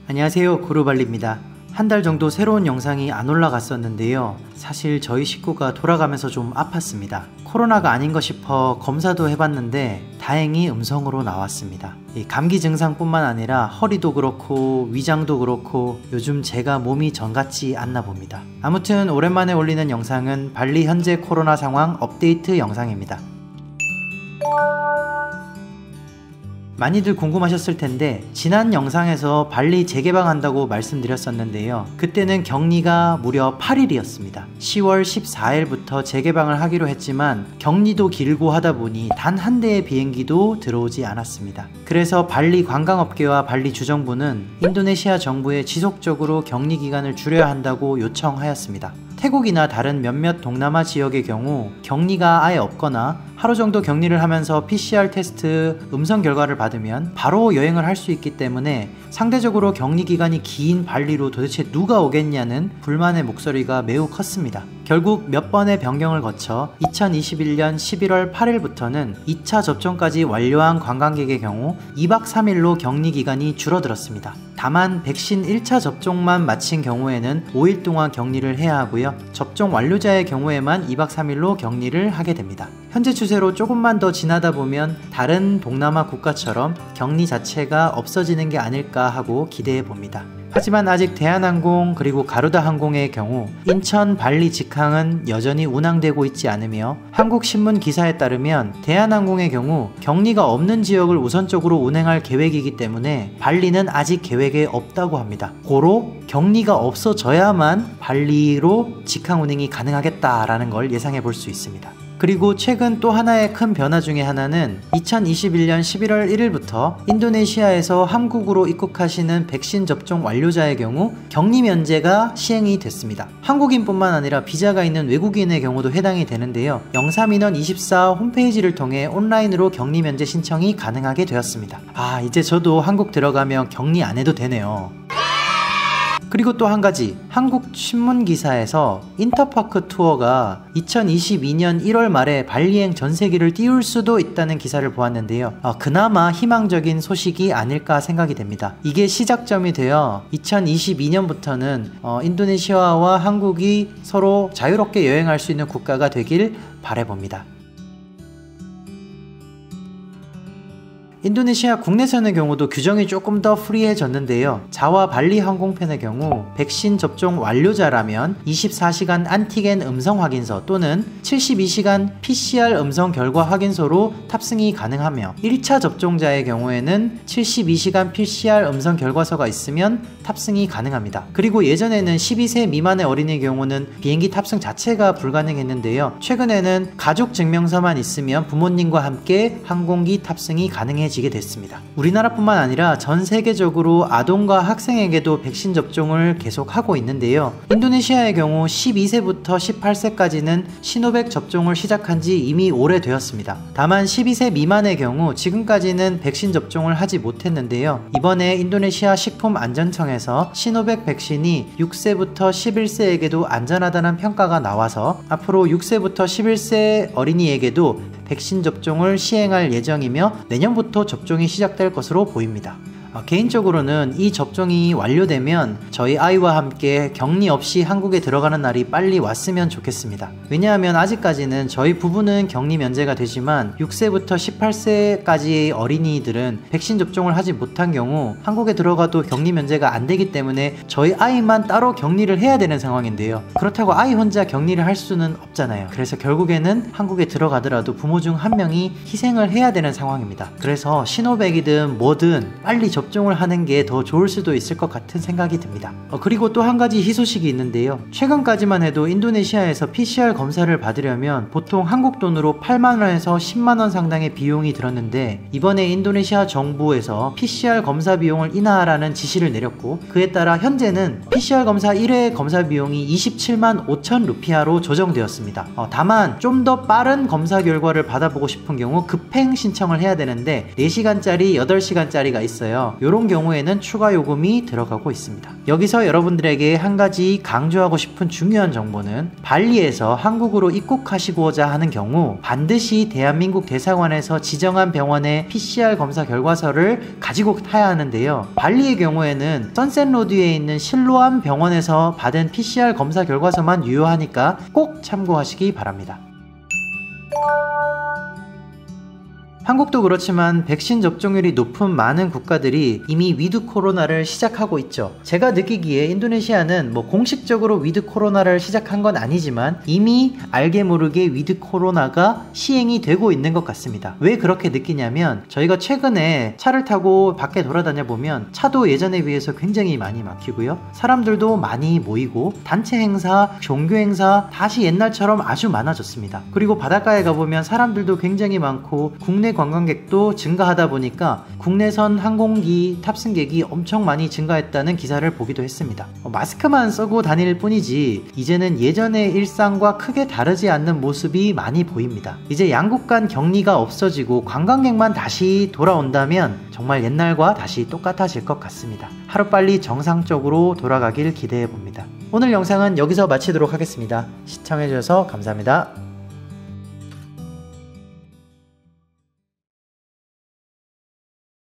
안녕하세요, 구루발리입니다. 한 달 정도 새로운 영상이 안 올라갔었는데요. 사실 저희 식구가 돌아가면서 좀 아팠습니다. 코로나가 아닌가 싶어 검사도 해봤는데 다행히 음성으로 나왔습니다. 이 감기 증상뿐만 아니라 허리도 그렇고 위장도 그렇고 요즘 제가 몸이 전 같지 않나 봅니다. 아무튼 오랜만에 올리는 영상은 발리 현재 코로나 상황 업데이트 영상입니다. 많이들 궁금하셨을 텐데 지난 영상에서 발리 재개방한다고 말씀드렸었는데요. 그때는 격리가 무려 8일이었습니다. 10월 14일부터 재개방을 하기로 했지만 격리도 길고 하다 보니 단 한 대의 비행기도 들어오지 않았습니다. 그래서 발리 관광업계와 발리 주정부는 인도네시아 정부에 지속적으로 격리 기간을 줄여야 한다고 요청하였습니다. 태국이나 다른 몇몇 동남아 지역의 경우 격리가 아예 없거나 하루 정도 격리를 하면서 PCR 테스트 음성 결과를 받으면 바로 여행을 할 수 있기 때문에 상대적으로 격리 기간이 긴 발리로 도대체 누가 오겠냐는 불만의 목소리가 매우 컸습니다. 결국 몇 번의 변경을 거쳐 2021년 11월 8일부터는 2차 접종까지 완료한 관광객의 경우 2박 3일로 격리 기간이 줄어들었습니다. 다만 백신 1차 접종만 마친 경우에는 5일 동안 격리를 해야 하고요. 접종 완료자의 경우에만 2박 3일로 격리를 하게 됩니다. 현재 추세로 조금만 더 지나다 보면 다른 동남아 국가처럼 격리 자체가 없어지는 게 아닐까 하고 기대해 봅니다. 하지만 아직 대한항공 그리고 가루다항공의 경우 인천 발리 직항은 여전히 운항되고 있지 않으며 한국신문 기사에 따르면 대한항공의 경우 격리가 없는 지역을 우선적으로 운행할 계획이기 때문에 발리는 아직 계획에 없다고 합니다. 고로 격리가 없어져야만 발리로 직항 운행이 가능하겠다라는 걸 예상해 볼 수 있습니다. 그리고 최근 또 하나의 큰 변화 중에 하나는 2021년 11월 1일부터 인도네시아에서 한국으로 입국하시는 백신 접종 완료자의 경우 격리 면제가 시행이 됐습니다. 한국인뿐만 아니라 비자가 있는 외국인의 경우도 해당이 되는데요. 영사민원24 홈페이지를 통해 온라인으로 격리 면제 신청이 가능하게 되었습니다. 이제 저도 한국 들어가면 격리 안 해도 되네요. 그리고 또 한 가지, 한국 신문 기사에서 인터파크 투어가 2022년 1월 말에 발리행 전세기를 띄울 수도 있다는 기사를 보았는데요. 그나마 희망적인 소식이 아닐까 생각이 됩니다. 이게 시작점이 되어 2022년부터는 인도네시아와 한국이 서로 자유롭게 여행할 수 있는 국가가 되길 바라봅니다. 인도네시아 국내선의 경우도 규정이 조금 더 프리해졌는데요. 자와 발리 항공편의 경우 백신 접종 완료자라면 24시간 안티겐 음성 확인서 또는 72시간 PCR 음성 결과 확인서로 탑승이 가능하며 1차 접종자의 경우에는 72시간 PCR 음성 결과서가 있으면 탑승이 가능합니다. 그리고 예전에는 12세 미만의 어린이의 경우는 비행기 탑승 자체가 불가능했는데요. 최근에는 가족 증명서만 있으면 부모님과 함께 항공기 탑승이 가능해지게 됐습니다. 우리나라뿐만 아니라 전 세계적으로 아동과 학생에게도 백신 접종을 계속하고 있는데요. 인도네시아의 경우 12세부터 18세까지는 시노백 접종을 시작한 지 이미 오래되었습니다. 다만 12세 미만의 경우 지금까지는 백신 접종을 하지 못했는데요. 이번에 인도네시아 식품안전청에서 시노백 백신이 6세부터 11세에게도 안전하다는 평가가 나와서 앞으로 6세부터 11세 어린이에게도 백신 접종을 시행할 예정이며 내년부터 접종이 시작될 것으로 보입니다. 개인적으로는 이 접종이 완료되면 저희 아이와 함께 격리 없이 한국에 들어가는 날이 빨리 왔으면 좋겠습니다. 왜냐하면 아직까지는 저희 부부는 격리 면제가 되지만 6세부터 18세까지의 어린이들은 백신 접종을 하지 못한 경우 한국에 들어가도 격리 면제가 안 되기 때문에 저희 아이만 따로 격리를 해야 되는 상황인데요. 그렇다고 아이 혼자 격리를 할 수는 없잖아요. 그래서 결국에는 한국에 들어가더라도 부모 중 한 명이 희생을 해야 되는 상황입니다. 그래서 시노백이든 뭐든 빨리 접종을 하는 게 더 좋을 수도 있을 것 같은 생각이 듭니다. 그리고 또 한 가지 희소식이 있는데요. 최근까지만 해도 인도네시아에서 PCR 검사를 받으려면 보통 한국 돈으로 8만원에서 10만원 상당의 비용이 들었는데 이번에 인도네시아 정부에서 PCR 검사 비용을 인하하라는 지시를 내렸고 그에 따라 현재는 PCR 검사 1회 검사 비용이 27만 5천 루피아로 조정되었습니다. 다만 좀 더 빠른 검사 결과를 받아보고 싶은 경우 급행 신청을 해야 되는데 4시간짜리 8시간짜리가 있어요. 있는데요. 이런 경우에는 추가 요금이 들어가고 있습니다. 여기서 여러분들에게 한 가지 강조하고 싶은 중요한 정보는 발리에서 한국으로 입국하시고자 하는 경우 반드시 대한민국 대사관에서 지정한 병원의 PCR 검사 결과서를 가지고 타야 하는데요. 발리의 경우에는 선셋로드에 있는 실로암 병원에서 받은 PCR 검사 결과서만 유효하니까 꼭 참고하시기 바랍니다. 한국도 그렇지만 백신 접종률이 높은 많은 국가들이 이미 위드 코로나를 시작하고 있죠. 제가 느끼기에 인도네시아는 공식적으로 위드 코로나를 시작한 건 아니지만 이미 알게 모르게 위드 코로나가 시행이 되고 있는 것 같습니다. 왜 그렇게 느끼냐면 저희가 최근에 차를 타고 밖에 돌아다녀 보면 차도 예전에 비해서 굉장히 많이 막히고요. 사람들도 많이 모이고 단체 행사, 종교 행사 다시 옛날처럼 아주 많아졌습니다. 그리고 바닷가에 가보면 사람들도 굉장히 많고 국내 관광객도 증가하다 보니까 국내선 항공기 탑승객이 엄청 많이 증가했다는 기사를 보기도 했습니다. 마스크만 쓰고 다닐 뿐이지 이제는 예전의 일상과 크게 다르지 않는 모습이 많이 보입니다. 이제 양국 간 격리가 없어지고 관광객만 다시 돌아온다면 정말 옛날과 다시 똑같아질 것 같습니다. 하루빨리 정상적으로 돌아가길 기대해 봅니다. 오늘 영상은 여기서 마치도록 하겠습니다. 시청해주셔서 감사합니다.